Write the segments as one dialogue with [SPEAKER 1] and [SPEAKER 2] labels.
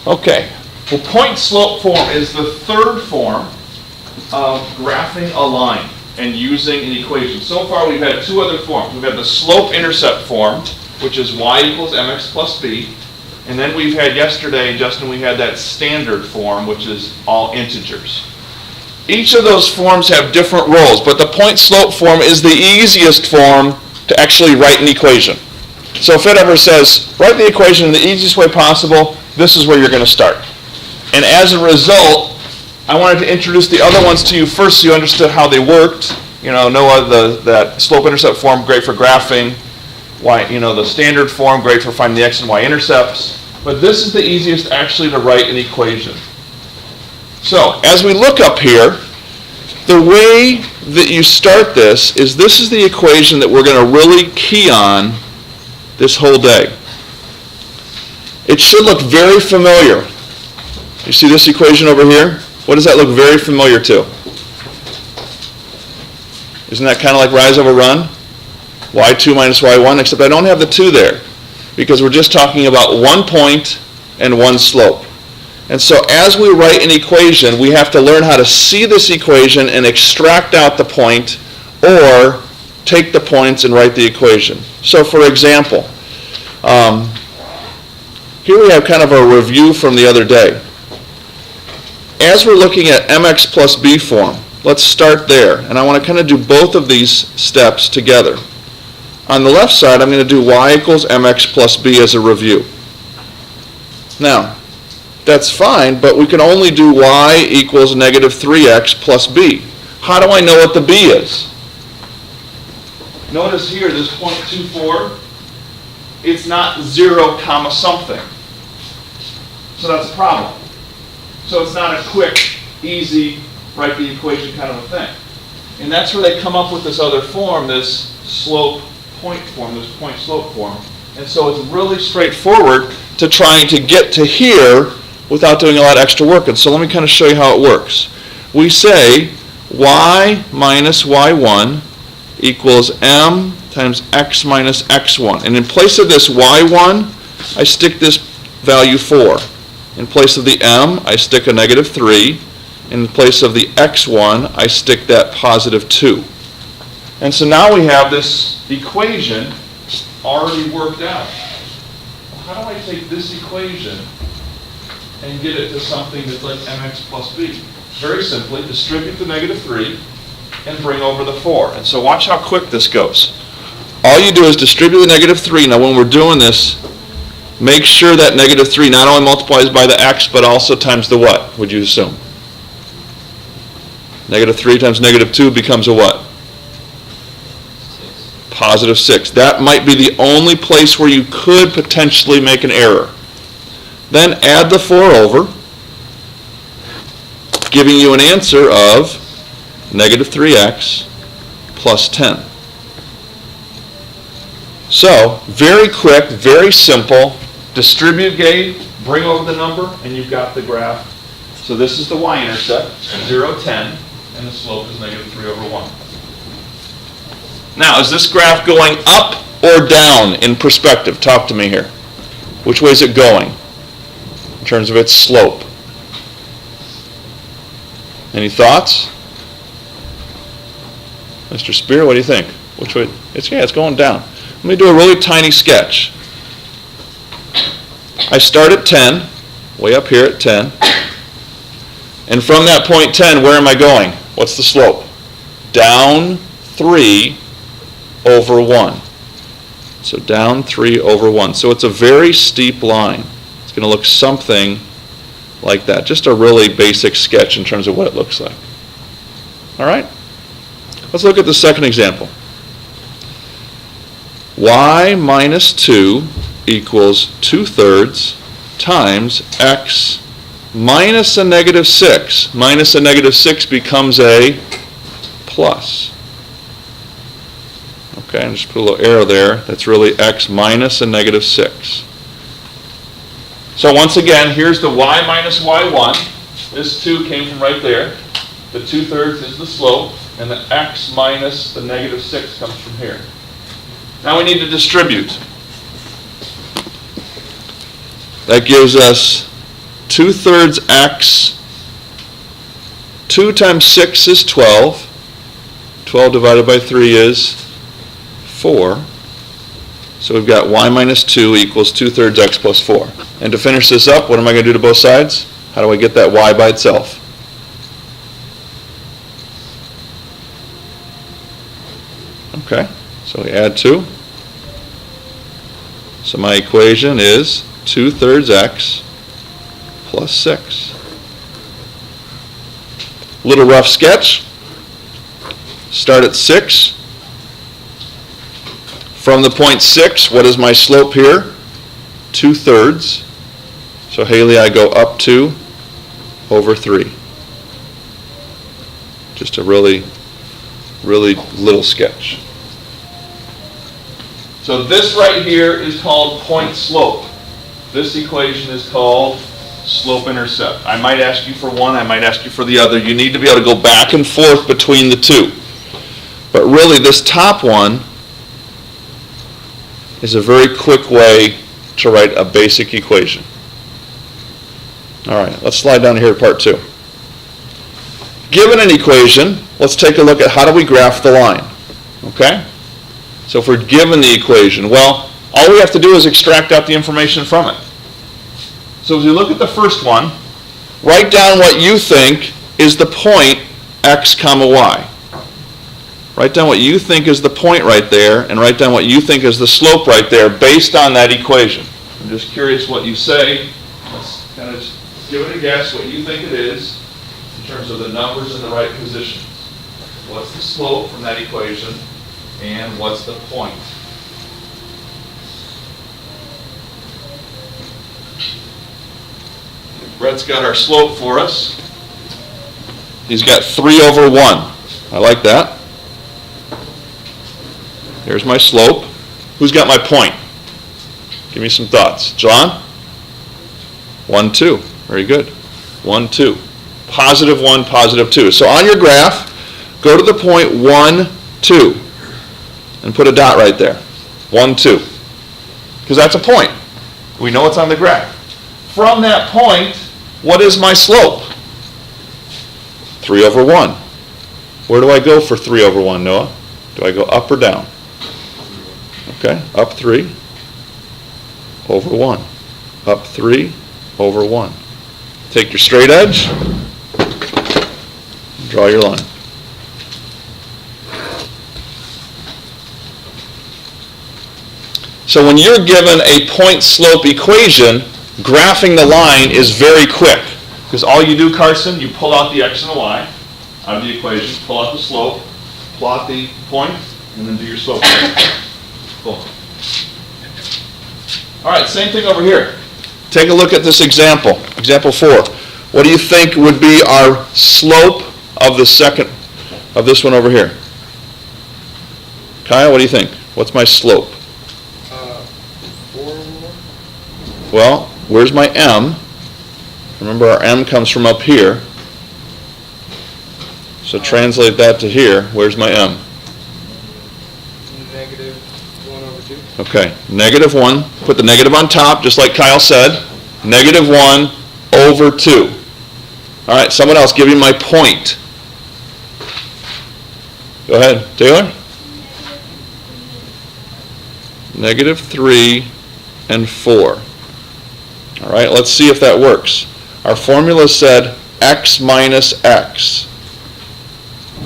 [SPEAKER 1] Okay. Well, point-slope form is the third form of graphing a line and using an equation. So far we've had two other forms. We've had the slope-intercept form, which is y equals mx plus b. And then we've had yesterday, Justin, we had that standard form, which is all integers. Each of those forms have different roles, but the point-slope form is the easiest form to actually write an equation. So if it ever says, write the equation in the easiest way possible, this is where you're going to start. And as a result, I wanted to introduce the other ones to you first so you understood how they worked. You know, that slope-intercept form, great for graphing. The standard form, great for finding the x and y intercepts. But this is the easiest actually to write an equation. So, as we look up here, the way that you start this is the equation that we're going to really key on this whole day. It should look very familiar. You see this equation over here? What does that look very familiar to? Isn't that kind of like rise over run? y2 minus y1, except I don't have the 2 there because we're just talking about one point and one slope. And so as we write an equation, we have to learn how to see this equation and extract out the point or take the points and write the equation. So for example, here we have kind of a review from the other day. As we're looking at mx plus b form, let's start there. And I want to kind of do both of these steps together. On the left side, I'm going to do y equals mx plus b as a review. Now, that's fine, but we can only do y equals negative 3x plus b. How do I know what the b is? Notice here, this 0.24, it's not 0 comma something. So that's a problem. So it's not a quick, easy, write the equation kind of a thing. And that's where they come up with this other form, this slope point form, this point slope form. And so it's really straightforward to trying to get to here without doing a lot of extra work. And so let me kind of show you how it works. We say y minus y1 equals m times x minus x1. And in place of this y1, I stick this value 4. In place of the m, I stick a negative 3. In place of the x1, I stick that positive 2. And so now we have this equation already worked out. Well, how do I take this equation and get it to something that's like mx plus b? Very simply, distribute the negative 3 and bring over the 4. And so watch how quick this goes. All you do is distribute the negative 3. Now when we're doing this, make sure that negative 3 not only multiplies by the x, but also times the what, would you assume? Negative 3 times negative 2 becomes a what? Positive 6. That might be the only place where you could potentially make an error. Then add the 4 over, giving you an answer of negative 3x plus 10. So, very quick, very simple. Distribute gauge, bring over the number, and you've got the graph. So this is the y-intercept, 0, 10, and the slope is negative 3 over 1. Now, is this graph going up or down in perspective? Talk to me here. Which way is it going in terms of its slope? Any thoughts? Mr. Spear, what do you think? Which way? It's going down. Let me do a really tiny sketch. I start at 10, way up here at 10. And from that point 10, where am I going? What's the slope? Down 3 over 1. So down 3 over 1. So it's a very steep line. It's going to look something like that. Just a really basic sketch in terms of what it looks like. All right? Let's look at the second example. Y minus 2 equals 2/3 times x minus a negative 6. Minus a negative 6 becomes a plus. Okay, and just put a little arrow there. That's really x minus a negative 6. So once again, here's the y minus y1. This 2 came from right there. The 2/3 is the slope, and the x minus the negative 6 comes from here. Now we need to distribute. That gives us 2/3 x. 2 times 6 is 12. 12 divided by 3 is 4. So we've got y minus 2 equals 2/3 x plus 4. And to finish this up, what am I going to do to both sides? How do I get that y by itself? Okay, so we add 2. So my equation is 2/3 x plus 6. Little rough sketch. Start at 6. From the point 6, what is my slope here? 2/3. So Haley, I go up 2 over 3. Just a really little sketch. So this right here is called point slope. This equation is called slope-intercept. I might ask you for one, I might ask you for the other. You need to be able to go back and forth between the two. But really, this top one is a very quick way to write a basic equation. All right, let's slide down here to part 2. Given an equation, let's take a look at how do we graph the line. Okay? So if we're given the equation, well, all we have to do is extract out the information from it. So as we look at the first one, write down what you think is the point x comma y. Write down what you think is the point right there, and write down what you think is the slope right there based on that equation. I'm just curious what you say. Let's kind of give it a guess what you think it is in terms of the numbers in the right positions. What's the slope from that equation, and what's the point? Brett's got our slope for us. He's got 3 over 1. I like that. Here's my slope. Who's got my point? Give me some thoughts. John? 1, 2. Very good. 1, 2. Positive 1, positive 2. So on your graph, go to the point 1, 2. And put a dot right there. 1, 2. Because that's a point. We know it's on the graph. From that point, what is my slope? 3 over 1. Where do I go for 3 over 1, Noah? Do I go up or down? Okay, up 3 over 1. Up 3 over 1. Take your straight edge, draw your line. So when you're given a point slope equation, graphing the line is very quick. Because all you do, Carson, you pull out the x and the y out of the equation, pull out the slope, plot the point, and then do your slope. Cool. All right, same thing over here. Take a look at this example, example 4. What do you think would be our slope of the second, of this one over here? Kyle, what do you think? What's my slope?
[SPEAKER 2] 4.
[SPEAKER 1] Well, where's my m? Remember, our m comes from up here. So translate that to here. Where's my m?
[SPEAKER 2] Negative 1 over 2.
[SPEAKER 1] Okay, negative 1. Put the negative on top, just like Kyle said. Negative 1 over 2. All right, someone else, give me my point. Go ahead, Taylor. Negative 3 and 4. All right, let's see if that works. Our formula said x minus x.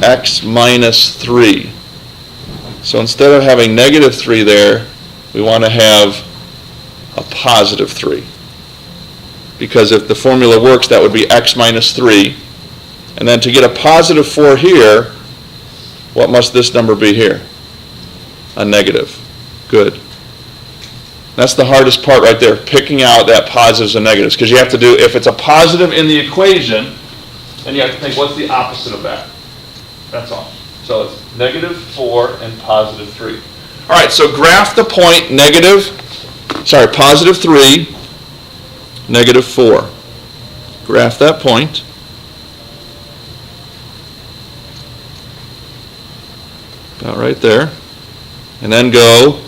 [SPEAKER 1] X minus 3. So instead of having negative 3 there, we want to have a positive 3. Because if the formula works, that would be x minus 3. And then to get a positive 4 here, what must this number be here? A negative. Good. That's the hardest part right there, picking out that positives and negatives. Because you have to do, if it's a positive in the equation, then you have to think, what's the opposite of that? That's all. So it's negative 4 and positive 3. All right, so graph the point positive 3, negative 4. Graph that point. About right there. And then go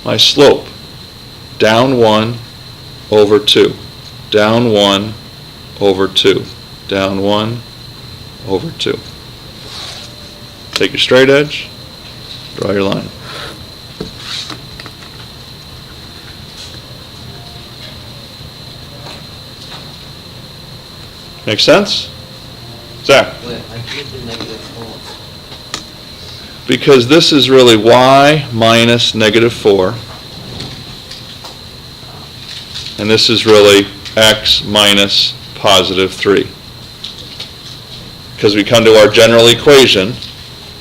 [SPEAKER 1] my slope, down 1 over 2. down 1 over 2. Down 1 over 2. Take your straight edge, draw your line. Make sense? Zach?
[SPEAKER 3] Wait, I get the negative 4.
[SPEAKER 1] Because this is really y minus negative 4. And this is really x minus positive 3. Because we come to our general equation,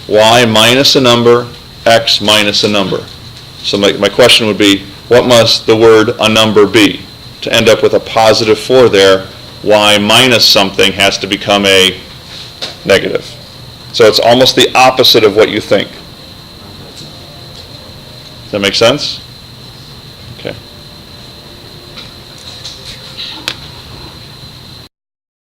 [SPEAKER 1] y minus a number, x minus a number. So my question would be, what must the word a number be? To end up with a positive 4 there, y minus something has to become a negative. So it's almost the opposite of what you think. Does that make sense?